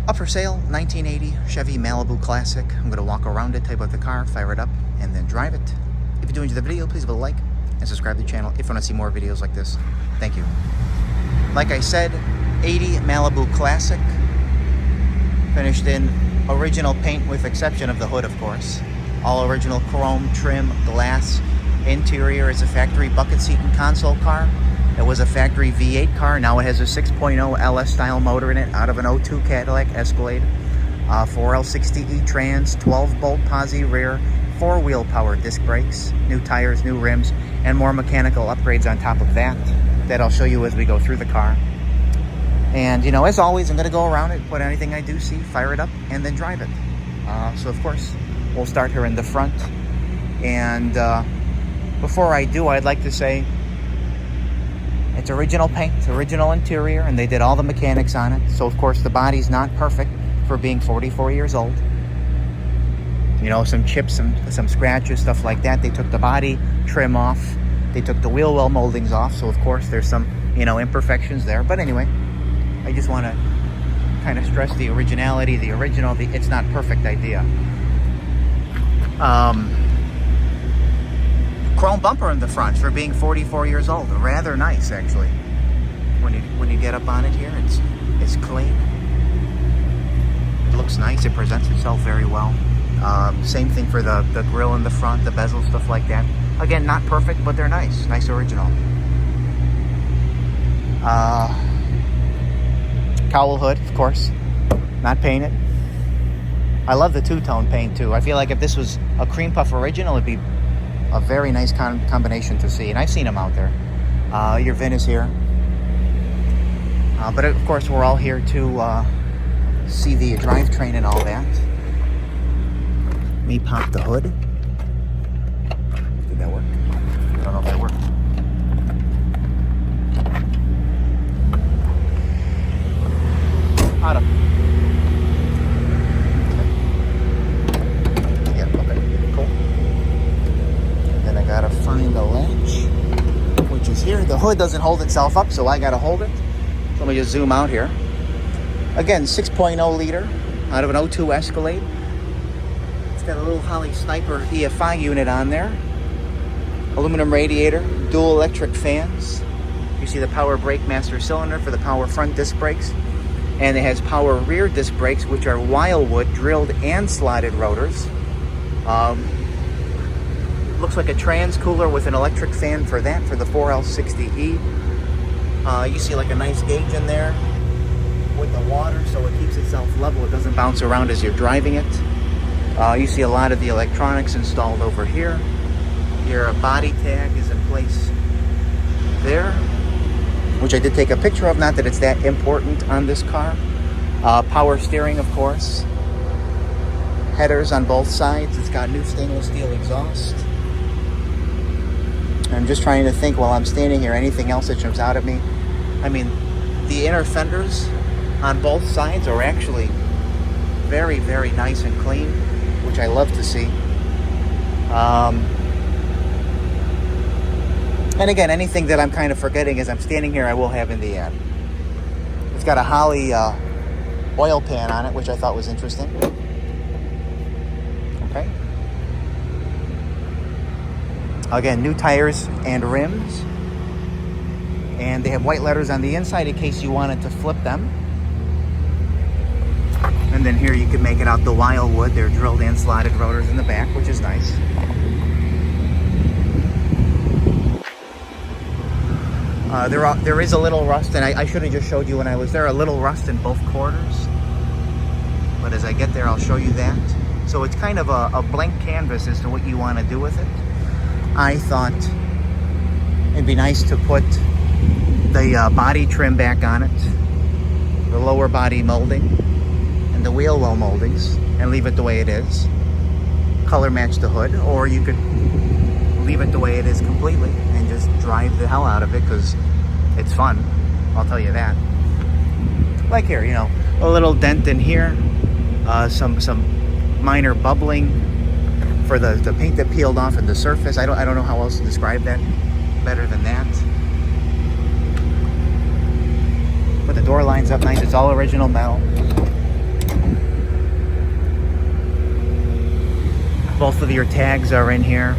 Up for sale, 1980 Chevy Malibu Classic. I'm going to walk around it, tell you about the car, fire it up, and then drive it. If you do enjoy the video, please leave a like and subscribe to the channel if you want to see more videos like this. Thank you. Like I said, 80 Malibu Classic. Finished in original paint with exception of the hood, of course. All original chrome, trim, glass. Interior is a factory bucket seat and console car. It was a factory V8 car. Now it has a 6.0 LS style motor in it out of an 02 Cadillac Escalade. 4L60E trans, 12 bolt Posi rear, 4-wheel power disc brakes, new tires, new rims, and more mechanical upgrades on top of that I'll show you as we go through the car. And you know, as always, I'm going to go around it, put anything I do see, fire it up, and then drive it. So of course, we'll start here in the front. And before I do, I'd like to say it's original paint, original interior, and they did all the mechanics on it. So of course the body's not perfect for being 44 years old. You know, some chips, some scratches, stuff like that. They took the body trim off. They took the wheel well moldings off. So of course there's some, you know, imperfections there. But anyway, I just want to kind of stress the originality, the original, it's not perfect idea. Chrome bumper in the front for being 44 years old. Rather nice, actually. When you get up on it here, it's clean. It looks nice. It presents itself very well. Same thing for the grill in the front, the bezel, stuff like that. Again, not perfect, but they're nice. Nice original. Cowl hood, of course. Not painted. I love the two-tone paint, too. I feel like if this was a cream puff original, it'd be a very nice combination to see, and I've seen them out there. Your VIN is here. But of course, we're all here to see the drivetrain and all that. Let me pop the hood. Did that work? I don't know if that worked. Out of. Gotta find the latch, which is here. The hood doesn't hold itself up, so I gotta hold it. So let me just zoom out here. Again, 6.0 liter out of an 02 Escalade. It's got a little Holly Sniper EFI unit on there. Aluminum radiator, dual electric fans. You see the power brake master cylinder for the power front disc brakes. And it has power rear disc brakes, which are Wildwood drilled and slotted rotors. Looks like a trans cooler with an electric fan for that, for the 4L60E. You see like a nice gauge in there with the water, so it keeps itself level. It doesn't bounce around as you're driving it. You see a lot of the electronics installed over here. Your body tag is in place there, which I did take a picture of, not that it's that important on this car. Power steering, of course. Headers on both sides. It's got new stainless steel exhaust. I'm just trying to think while I'm standing here, anything else that jumps out at me. I mean, the inner fenders on both sides are actually very, very nice and clean, which I love to see. And again, anything that I'm kind of forgetting as I'm standing here, I will have in the ad. It's got a Holly oil pan on it, which I thought was interesting. Okay. Again, new tires and rims. And they have white letters on the inside in case you wanted to flip them. And then here you can make it out the Wildwood. They're drilled and slotted rotors in the back, which is nice. There is a little rust, and I should have just showed you when I was there, a little rust in both quarters. But as I get there, I'll show you that. So it's kind of a blank canvas as to what you want to do with it. I thought it'd be nice to put the body trim back on it, the lower body molding, and the wheel well moldings, and leave it the way it is. Color match the hood, or you could leave it the way it is completely and just drive the hell out of it, because it's fun, I'll tell you that. Like here, you know, a little dent in here, some minor bubbling for the paint that peeled off at the surface. I don't know how else to describe that better than that. But the door lines up nice. It's all original metal. Both of your tags are in here.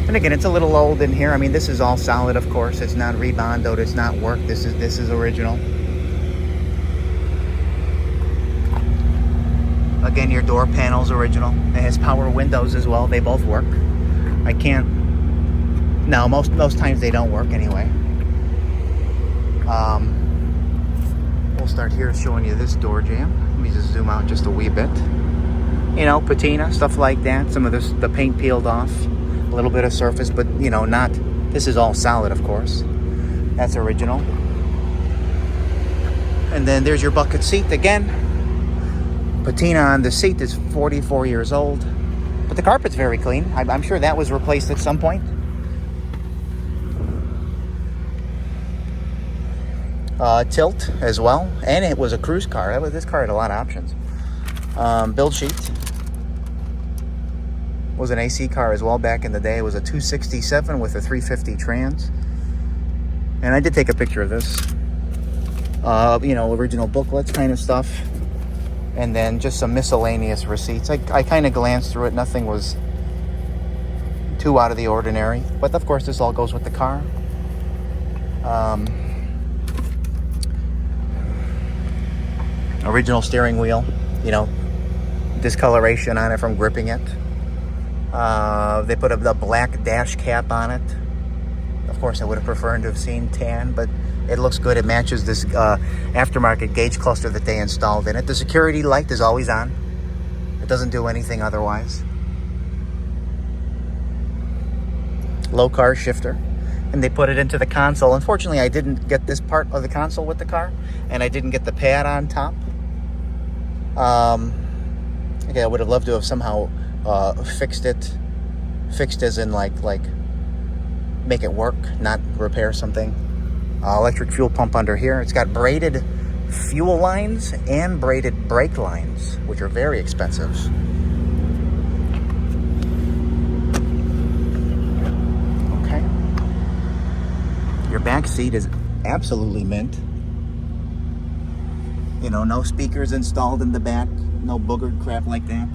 And again, it's a little old in here. I mean, this is all solid, of course. It's not rebondoed. It's not work. This is original. Again, your door panel's original. It has power windows as well. They both work. I can't. No, most times they don't work anyway. We'll start here showing you this door jamb. Let me just zoom out just a wee bit. You know, patina, stuff like that. Some of the paint peeled off. A little bit of surface, but you know, not. This is all solid, of course. That's original. And then there's your bucket seat again. Patina on the seat is 44 years old, but the carpet's very clean. I'm sure that was replaced at some point. Tilt as well, and it was a cruise car. This car had a lot of options. Build sheet was an AC car as well back in the day. It was a 267 with a 350 trans, and I did take a picture of this. You know, original booklets kind of stuff, and then just some miscellaneous receipts. I kind of glanced through it. Nothing was too out of the ordinary, but of course this all goes with the car. Original steering wheel, you know, discoloration on it from gripping it. They put the black dash cap on it. Of course, I would have preferred to have seen tan, but it looks good. It matches this aftermarket gauge cluster that they installed in it. The security light is always on. It doesn't do anything otherwise. Low car shifter. And they put it into the console. Unfortunately, I didn't get this part of the console with the car, and I didn't get the pad on top. Okay, I would have loved to have somehow fixed as in like make it work, not repair something. Electric fuel pump under here. It's got braided fuel lines and braided brake lines, which are very expensive. Okay. Your back seat is absolutely mint. You know, no speakers installed in the back, no boogered crap like that.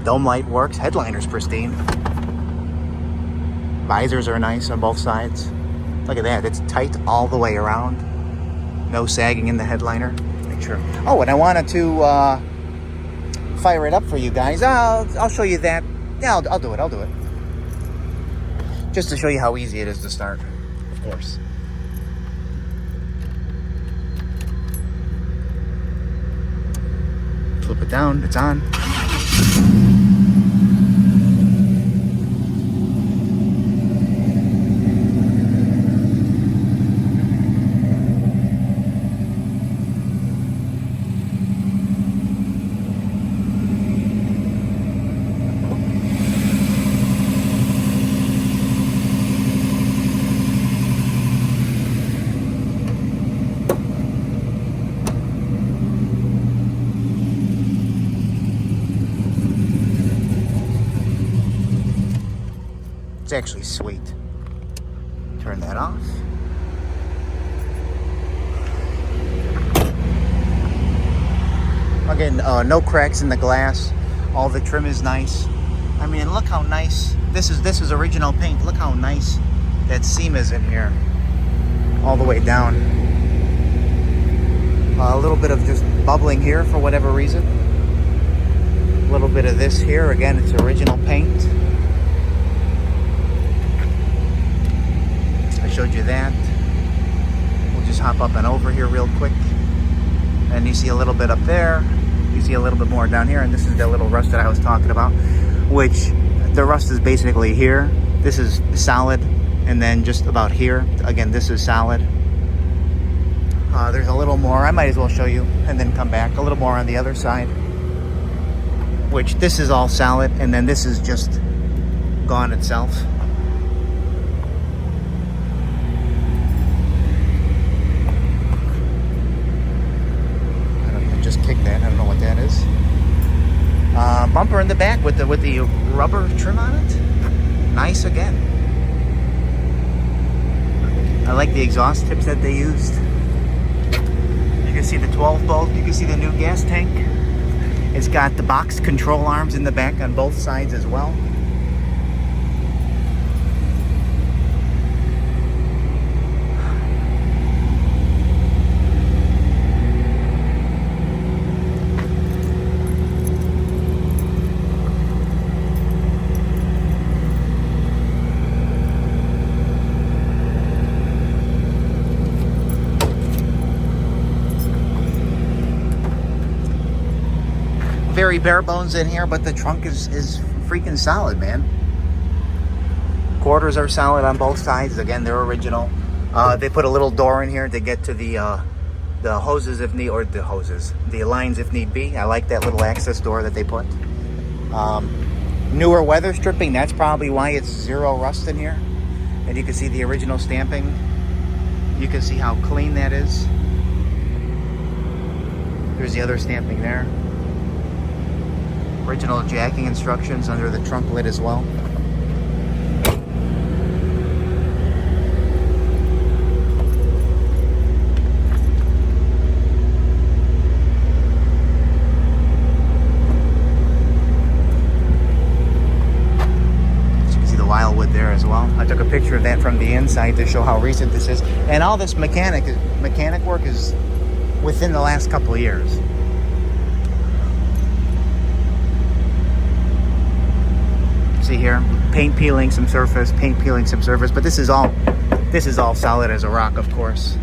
Dome light works. Headliner's pristine. Visors are nice on both sides. Look at that. It's tight all the way around. No sagging in the headliner. Make sure. Oh, and I wanted to fire it up for you guys. I'll show you that. Yeah, I'll do it. I'll do it. Just to show you how easy it is to start, of course. Flip it down. It's on. It's actually sweet. Turn that off. Again, no cracks in the glass. All the trim is nice. I mean, look how nice. This is original paint. Look how nice that seam is in here. All the way down. A little bit of just bubbling here for whatever reason. A little bit of this here. Again, it's original paint. Showed you that. We'll just hop up and over here real quick, and you see a little bit up there, you see a little bit more down here, and this is the little rust that I was talking about, which the rust is basically here. This is solid, and then just about here, again, this is solid. There's a little more. I might as well show you and then come back. A little more on the other side, which this is all solid, and then this is just gone itself. Kick that. I don't know what that is. Bumper in the back with the rubber trim on it. Nice again. I like the exhaust tips that they used. You can see the 12 bolt. You can see the new gas tank. It's got the box control arms in the back on both sides as well. Very bare bones in here, but the trunk is freaking solid, man. Quarters are solid on both sides. Again, they're original. They put a little door in here to get to the hoses if need, or the lines if need be. I like that little access door that they put. Newer weather stripping. That's probably why it's zero rust in here. And you can see the original stamping. You can see how clean that is. There's the other stamping there. Original jacking instructions under the trunk lid as well. As you can see the wildwood there as well. I took a picture of that from the inside to show how recent this is. And all this mechanic work is within the last couple of years. See here, paint peeling some surface, but this is all solid as a rock, of course.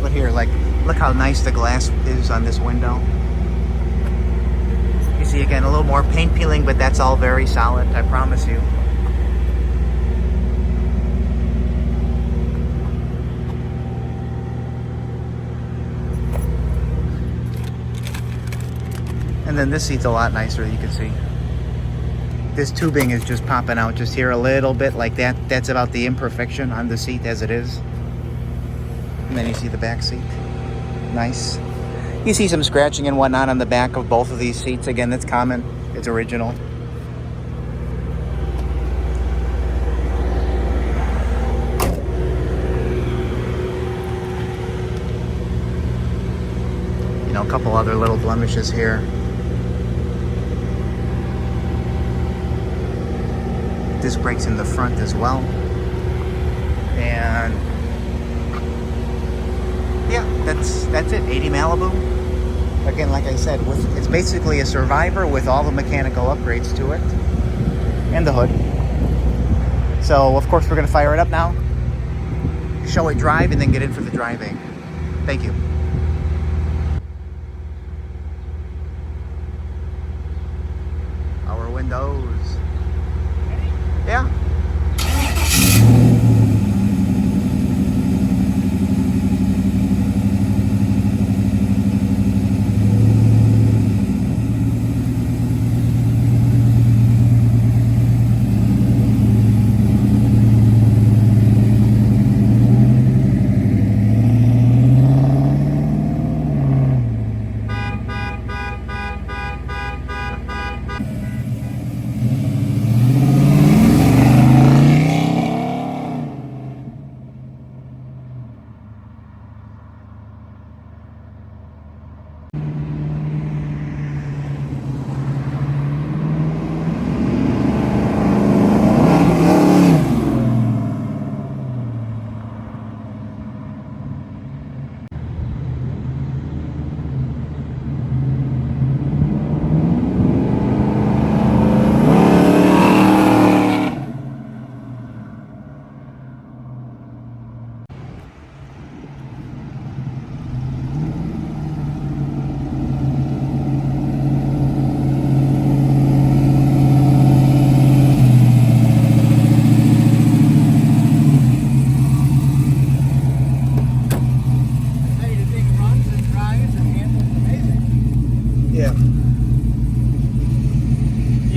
But here, like, look how nice the glass is on this window. You see again a little more paint peeling, but that's all very solid, I promise you. And then this seat's a lot nicer, you can see. This tubing is just popping out just here a little bit like that. That's about the imperfection on the seat as it is. And then you see the back seat. Nice. You see some scratching and whatnot on the back of both of these seats. Again, that's common. It's original. You know, a couple other little blemishes here. Disc brakes in the front as well. And yeah, that's it. 80 Malibu. Again, like I said, it's basically a Survivor with all the mechanical upgrades to it and the hood. So of course we're gonna fire it up now, show it drive, and then get in for the driving. Thank you. Power windows. Yeah.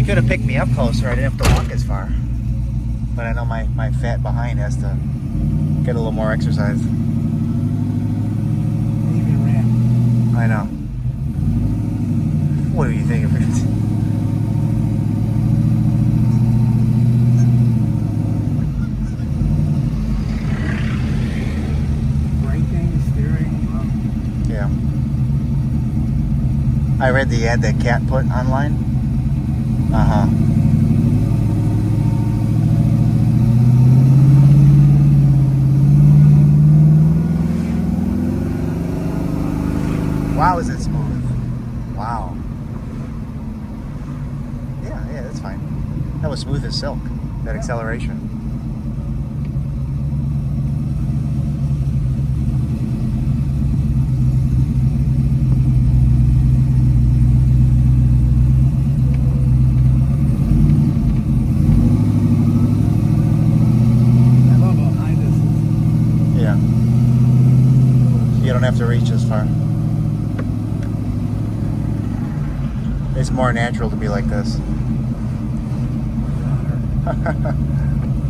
Could have picked me up closer. I didn't have to walk as far. But I know my fat behind has to get a little more exercise. Even ran. I know. What do you think of it? I read the ad that Cat put online. Uh-huh. Wow, is it smooth? Wow. Yeah, that's fine. That was smooth as silk, that acceleration. I love how high this is. Yeah. You don't have to reach as far. It's more natural to be like this.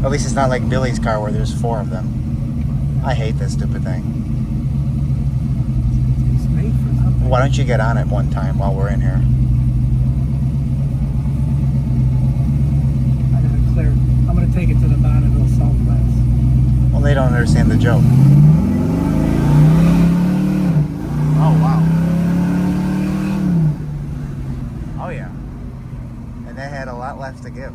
At least it's not like Billy's car where there's 4 of them. I hate this stupid thing. It's made for something. Why don't you get on it one time while we're in here? I gotta clear. I'm gonna take it to the Bonneville Salt Flats. Well, they don't understand the joke. Oh, wow. Oh, yeah. And that had a lot left to give.